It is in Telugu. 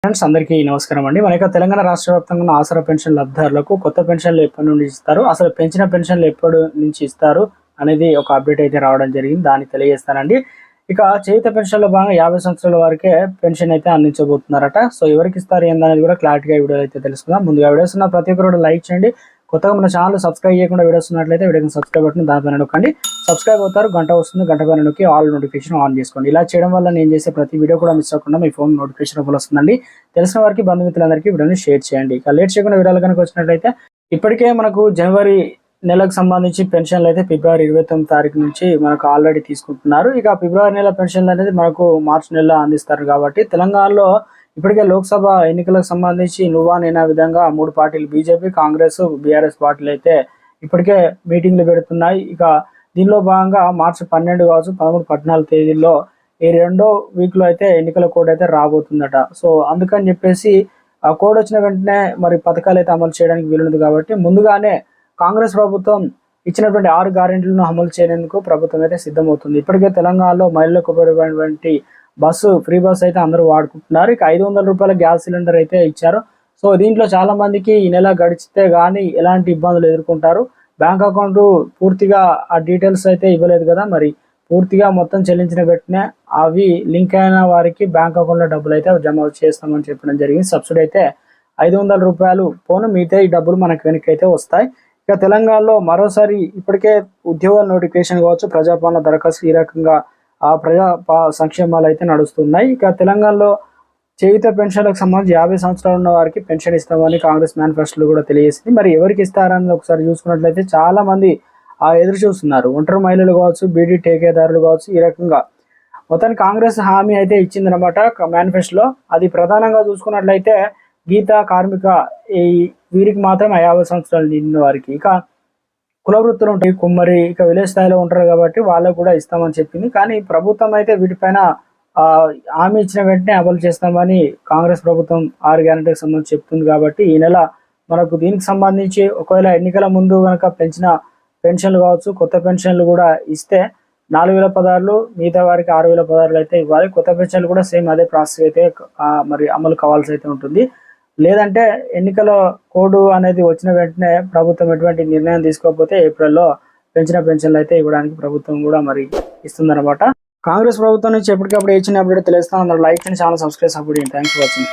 ఫ్రెండ్స్ అందరికీ నమస్కారం అండి. మనకి తెలంగాణ రాష్ట్ర వ్యాప్తంగా ఉన్న ఆసరా పెన్షన్ లబ్ధిదారులకు కొత్త పెన్షన్లు ఎప్పటి నుండి ఇస్తారు, అసలు పెంచిన పెన్షన్లు ఎప్పటి నుంచి ఇస్తారు అనేది ఒక అప్డేట్ అయితే రావడం జరిగింది. దాన్ని తెలియజేస్తానండి. ఇక చేయుత పెన్షన్లో భాగంగా 50 సంవత్సరాల వరకే పెన్షన్ అయితే అందించబోతున్నారట. సో ఎవరికి ఇస్తారు ఏందనేది కూడా క్లారిటీగా వీడియో అయితే తెలుసుకుందాం. ముందుగా వీడియోస్ ఉన్న ప్రతి ఒక్కరు లైక్ చేయండి. కొత్తగా మన ఛానల్ సబ్స్క్రైబ్ చేయకుండా వీడియోస్ ఉన్నట్లయితే వీడియోకి సబ్స్క్రైబ్ బటన్ దానిపైన నొక్కండి. సబ్స్క్రైబ్ అవుతారు, గంట వస్తుంది, గంట పైన నొక్కి ఆల్ నోటిఫికేషన్ ఆన్ చేసుకోండి. ఇలా చేయడం వల్ల నేను చేసే ప్రతి వీడియో కూడా మిస్ అవ్వకుండా మీ ఫోన్ నోటిఫికేషన్ వస్తుందండి. తెలిసిన వారికి బంధుమిత్రులందరికీ వీడియోని షేర్ చేయండి. ఇక లేట్ చేయకుండా వీడియోలు కనుక వచ్చినట్లయితే ఇప్పటికే మనకు జనవరి నెలకు సంబంధించి పెన్షన్లు అయితే ఫిబ్రవరి 29 తారీఖు నుంచి మనకు ఆల్రెడీ తీసుకుంటున్నారు. ఇక ఫిబ్రవరి నెల పెన్షన్లు అనేది మనకు మార్చి నెలలో అందిస్తారు. కాబట్టి తెలంగాణలో ఇప్పటికే లోక్సభ ఎన్నికలకు సంబంధించి నువ్వా నేనా విధంగా 3 పార్టీలు బీజేపీ, కాంగ్రెస్, బీఆర్ఎస్ పార్టీలు అయితే ఇప్పటికే మీటింగ్లు పెడుతున్నాయి. ఇక దీనిలో భాగంగా మార్చి 12 కావచ్చు, 13, 14 తేదీల్లో ఈ 2వ వీక్లో అయితే ఎన్నికల కోడ్ అయితే రాబోతుందట. సో అందుకని చెప్పేసి ఆ కోడ్ వచ్చిన వెంటనే మరి పథకాలు అయితే అమలు చేయడానికి వీలుంది. కాబట్టి ముందుగానే కాంగ్రెస్ ప్రభుత్వం ఇచ్చినటువంటి 6 గ్యారెంటీలను అమలు చేయడానికి ప్రభుత్వం అయితే సిద్ధమవుతుంది. ఇప్పటికే తెలంగాణలో మహిళలకు ఉపయోగపడేటువంటి ఫ్రీ బస్సు అయితే అందరూ వాడుకుంటున్నారు. ఇక 500 రూపాయల గ్యాస్ సిలిండర్ అయితే ఇచ్చారు. సో దీంట్లో చాలా మందికి ఈ నెల గడిచితే కానీ ఎలాంటి ఇబ్బందులు ఎదుర్కొంటారు. బ్యాంక్ అకౌంట్ పూర్తిగా ఆ డీటెయిల్స్ అయితే ఇవ్వలేదు కదా, మరి పూర్తిగా మొత్తం చెల్లించిన వెంటనే అవి లింక్ అయిన వారికి బ్యాంక్ అకౌంట్లో డబ్బులు అయితే జమ చేస్తామని చెప్పడం జరిగింది. సబ్సిడీ అయితే 500 రూపాయలు పోను, మిగతా ఈ డబ్బులు మనకు వెనక్కి అయితే వస్తాయి. ఇక తెలంగాణలో మరోసారి ఇప్పటికే ఉద్యోగ నోటిఫికేషన్ కావచ్చు, ప్రజాపాలన దరఖాస్తు, ఈ రకంగా ఆ ప్రజా సంక్షేమాలు అయితే నడుస్తున్నాయి. ఇక తెలంగాణలో చేయుత పెన్షన్లకు సంబంధించి 50 సంవత్సరాలు ఉన్న వారికి పెన్షన్ ఇస్తామని కాంగ్రెస్ మేనిఫెస్టోలో కూడా తెలియజేసింది. మరి ఎవరికి ఇస్తారని ఒకసారి చూసుకున్నట్లయితే చాలా మంది ఎదురు చూస్తున్నారు. ఒంటరి మహిళలు కావచ్చు, బీడీ టేకేదారులు కావచ్చు, ఈ రకంగా మొత్తానికి కాంగ్రెస్ హామీ అయితే ఇచ్చిందనమాట మేనిఫెస్టోలో. అది ప్రధానంగా చూసుకున్నట్లయితే గీత, కార్మిక వీరికి మాత్రం 50 సంవత్సరాలు నిండిన వారికి. ఇక కుల వృత్తులు ఉంటాయి, కుమ్మరి, ఇక విలేజ్ స్థాయిలో ఉంటారు కాబట్టి వాళ్ళకు కూడా ఇస్తామని చెప్పింది. కానీ ప్రభుత్వం అయితే వీటిపైన హామీ ఇచ్చిన వెంటనే అమలు చేస్తామని కాంగ్రెస్ ప్రభుత్వం 6 గ్యారెంటీకి సంబంధించి చెప్తుంది. కాబట్టి ఈ నెల మనకు దీనికి సంబంధించి ఒకవేళ ఎన్నికల ముందు కనుక పెంచిన పెన్షన్లు కావచ్చు, కొత్త పెన్షన్లు కూడా ఇస్తే 4016, మిగతా వారికి 6016 అయితే ఇవ్వాలి. కొత్త పెన్షన్లు కూడా సేమ్ అదే ప్రాసెస్ అయితే మరి అమలు కావాల్సి అయితే ఉంటుంది. లేదంటే ఎన్నికల కోడ్ అనేది వచ్చిన వెంటనే ప్రభుత్వం ఎటువంటి నిర్ణయం తీసుకోకపోతే ఏప్రిల్లో పెంచిన పెన్షన్లు అయితే ఇవ్వడానికి ప్రభుత్వం కూడా మరి ఇస్తుందన్నమాట. కాంగ్రెస్ ప్రభుత్వం నుంచి ఎప్పటికప్పుడు ఇచ్చిన అప్డేట్ తెలుస్తాను. అందరూ లైక్ చేయండి, ఛానల్ సబ్స్క్రైబ్ చేయండి. Thanks for watching.